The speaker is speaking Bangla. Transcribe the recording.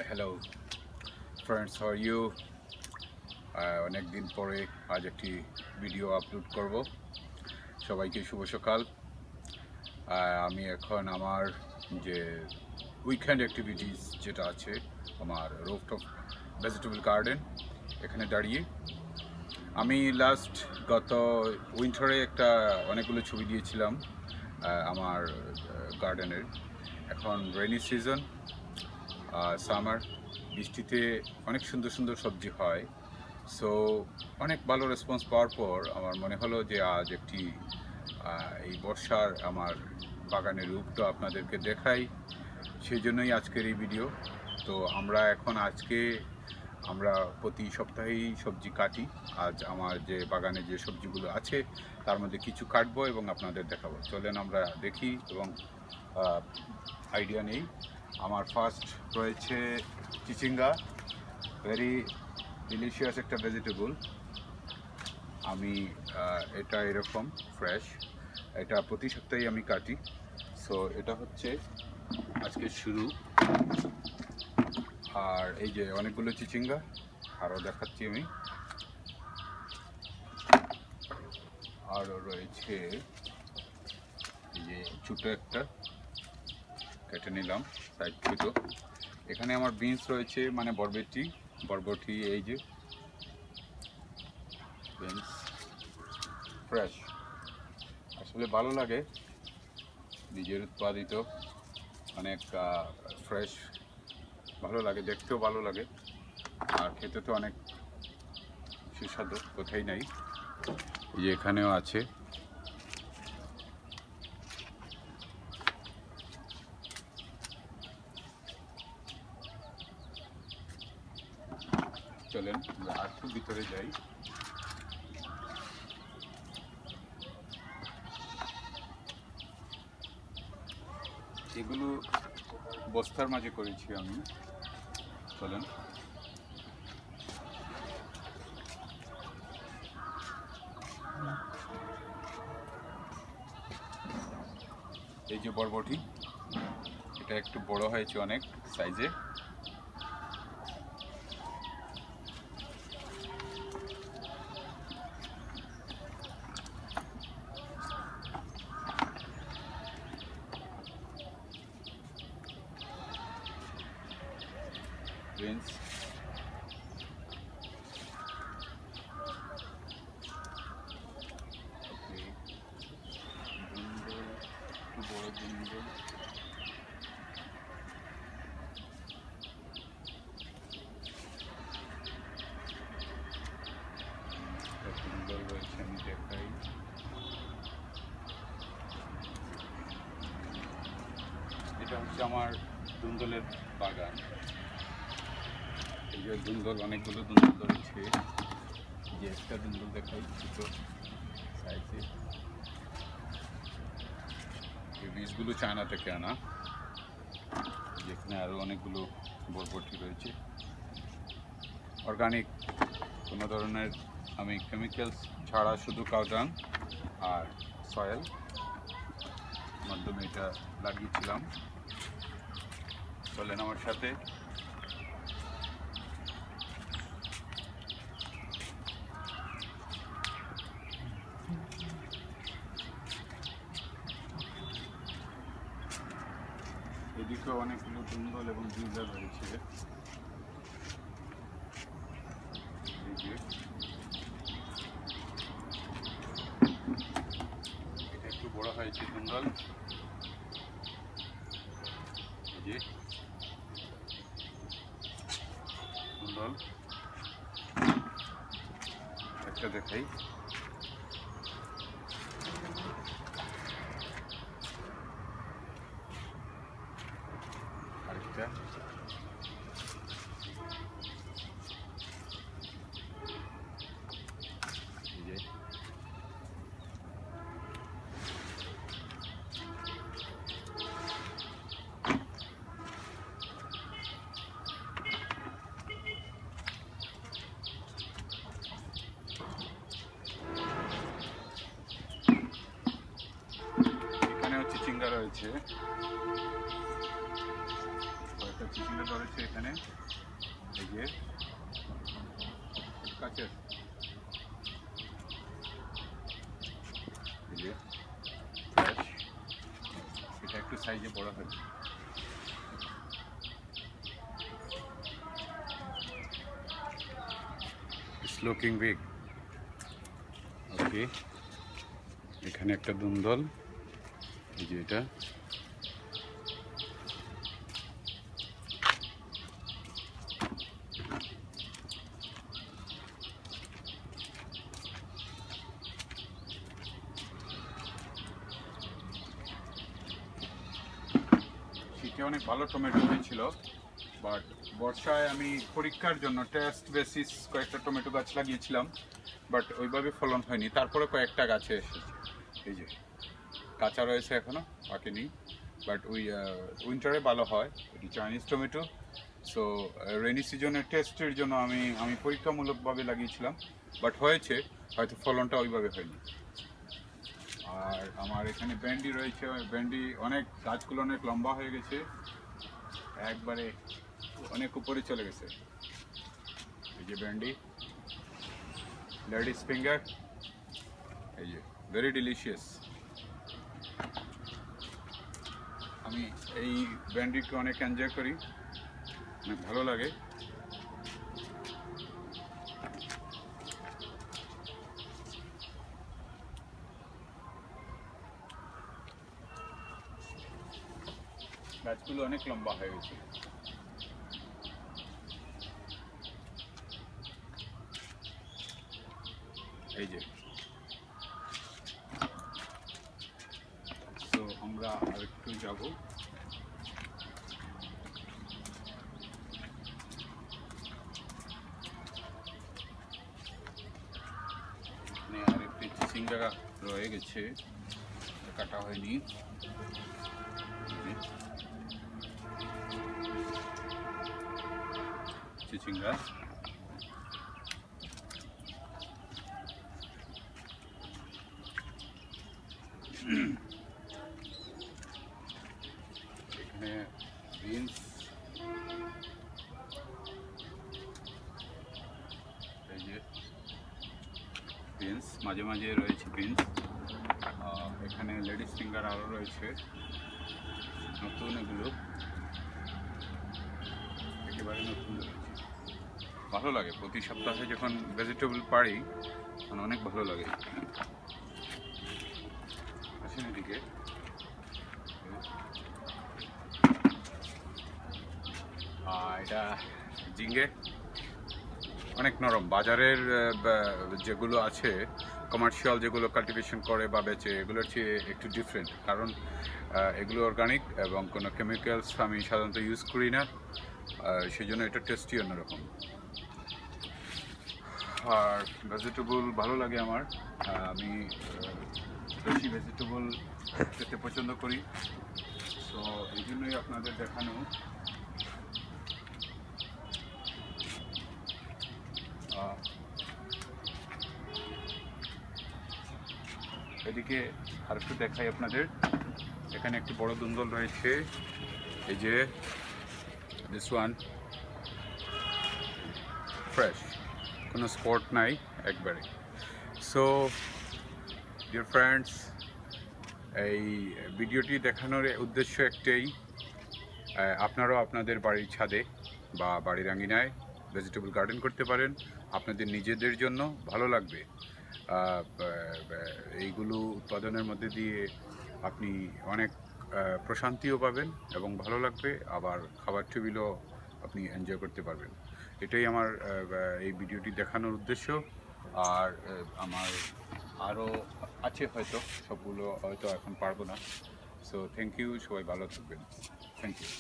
Hello friends, how are you? অনেক দিন পরে আজ একটি ভিডিও আপলোড করব। সবাইকে শুভ সকাল। আমি এখন আমার যে উইকেন্ড অ্যাক্টিভিটিস যেটা আছে, আমার রুফটপ ভেজিটেবল গার্ডেন, এখানে দাঁড়িয়ে আমি গত উইন্টারে অনেকগুলো ছবি দিয়েছিলাম আমার গার্ডেনের। এখন রেইনি সিজন, সামার, বৃষ্টিতে অনেক সুন্দর সুন্দর সবজি হয়। সো অনেক ভালো রেসপন্স পাওয়ার পর আমার মনে হলো যে আজ একটি এই বর্ষার আমার বাগানের রূপটা আপনাদেরকে দেখাই। সেই জন্যই আজকের এই ভিডিও। তো আমরা প্রতি সপ্তাহেই সবজি কাটি। আজ আমার যে বাগানে যে সবজিগুলো আছে তার মধ্যে কিছু কাটবো এবং আপনাদের দেখাবো। চলেন আমরা দেখি এবং আইডিয়া নেই। আমার ফার্স্ট রয়েছে চিচিঙ্গা, ভেরি ডিলিশিয়াস একটা ভেজিটেবল। আমি এটা এরকম ফ্রেশ, এটা প্রতি সপ্তাহেই আমি কাটি। সো এটা হচ্ছে আজকে শুরু। আর এই যে অনেকগুলো চিচিঙ্গা আরও দেখাচ্ছি আমি। আরও রয়েছে এই যে ছোটো একটা কেটে নিলাম সাইড ছোটো। এখানে আমার বিনস রয়েছে, মানে বরবটি, এই যে বিনস ফ্রেশ। আসলে ভালো লাগে নিজের উৎপাদিত, অনেক ফ্রেশ ভালো লাগে, দেখতেও ভালো লাগে, আর খেতে তো অনেক সুস্বাদু, কোথায় নাই। এই যে এখানেও আছে। চলেন আমরা আর একটু ভিতরে যাই। এগুলো বস্তার মাঝে করেছি আমি। চলেন, এই যে বরবটি, এটা একটু বড় হয়েছে অনেক সাইজে। বিনস, একটু বড় ধুন্দুল, ধুন্দুল রয়েছে, আমি দেখাই। এটা হচ্ছে আমার ধুন্দুলের বাগান। এই যে ধুন্দুল, অনেকগুলো ধুন্দুল ধরেছে। যে একটা ধুন্দুল দেখাই ছোটো সাইজে। এই বীজগুলো চায়না থেকে আনা। যেখানে আরও অনেকগুলো বরবটি রয়েছে, অর্গানিক, কোনো ধরনের আমি কেমিক্যালস ছাড়া, শুধু কাউডাং আর সয়েল মাধ্যমে এটা লাগিয়েছিলাম। চলেন আমার সাথে। এদিকে অনেকগুলো ধুন্দুল এবং জিঞ্জার রয়েছে। এটা একটু বড় হয়েছে ধুন্দুল। এই যে ধুন্দুল একটা দেখাই। আরেকটা, এই যে চিচিঙ্গা রয়েছে, কয়েকটা চিচিঙ্গা ধরেছে এখানে। এই যে কাছের এই যে ফ্রেশ, এটা একটু সাইজে বড় হয়েছে। It's looking big. ওকে, এখানে একটা দুন্দল, এই যে এটা। শীতে অনেক ভালো টমেটো হয়েছিল, বাট বর্ষায় আমি পরীক্ষার জন্য টেস্ট বেসিস কয়েকটা টমেটো গাছ লাগিয়েছিলাম, বাট ওইভাবে ফলন হয়নি। তারপরে কয়েকটা গাছে এসেছে। এই যে কাঁচা রয়েছে, এখনও পাকেনি, বাট ওই উইন্টারে ভালো হয়। এটি চাইনিজ টমেটো। সো রেনি সিজনের টেস্টের জন্য আমি পরীক্ষামূলকভাবে লাগিয়েছিলাম, বাট হয়েছে, হয়তো ফলনটা ওইভাবে হয়নি। আর আমার এখানে ভেন্ডি রয়েছে, ভেন্ডি অনেক, গাছগুলো অনেক লম্বা হয়ে গেছে, একবারে অনেক উপরে চলে গেছে। এই যে ভেন্ডি, লেডিস ফিঙ্গার, এই যে ভেরি ডিলিশিয়াস। আমি এই ভেন্ডিকে অনেক এনজয় করি, অনেক ভালো লাগে। গাছগুলো অনেক লম্বা হয়ে গেছে। এই যে, তো আমরা আর একটু যাব। এখানে আর একটি চিচিঙ্গা রয়ে গেছে, কাটা হয়নি। চিচিঙ্গা এখানে বিনস, এই যে বিনস, মাঝে মাঝে রয়েছে বিনস। এখানে লেডিস ফিঙ্গার আরও রয়েছে নতুন, এগুলো একেবারে নতুন রয়েছে। ভালো লাগে প্রতি সপ্তাহে যখন ভেজিটেবল পাই, তখন অনেক ভালো লাগে। আসেন এদিকে। এটা ঝিঙ্গে, অনেক নরম। বাজারের যেগুলো আছে কমার্শিয়াল, যেগুলো কাল্টিভেশন করে বা বেচে, এগুলোর চেয়ে একটু ডিফারেন্ট, কারণ এগুলো অর্গানিক এবং কোনো কেমিক্যালস আমি সাধারণত ইউজ করি না, সেই জন্য এটা টেস্টি অন্যরকম। আর ভেজিটেবল ভালো লাগে আমার, আমি বেশি ভেজিটেবল খেতে পছন্দ করি। তো এই জন্যই আপনাদের দেখানো। এদিকে আর একটু দেখাই আপনাদের। এখানে একটি বড় দুন্দল রয়েছে, এই যে দিস ওয়ান ফ্রেশ, কোনো স্পট নাই একবারে। সো ডিয়ার ফ্রেন্ডস, এই ভিডিওটি দেখানোর উদ্দেশ্য একটাই, আপনারাও আপনাদের বাড়ির ছাদে বা বাড়ির আঙিনায় ভেজিটেবল গার্ডেন করতে পারেন। আপনাদের নিজেদের জন্য ভালো লাগবে। এইগুলো উৎপাদনের মধ্যে দিয়ে আপনি অনেক প্রশান্তিও পাবেন এবং ভালো লাগবে, আবার খাবার টেবিলও আপনি এনজয় করতে পারবেন। এটাই আমার এই ভিডিওটি দেখানোর উদ্দেশ্য। আর আমার আরও আছে, হয়তো সবগুলো হয়তো এখন পারবো না। সো থ্যাংক ইউ, সবাই ভালো থাকবেন। Thank you.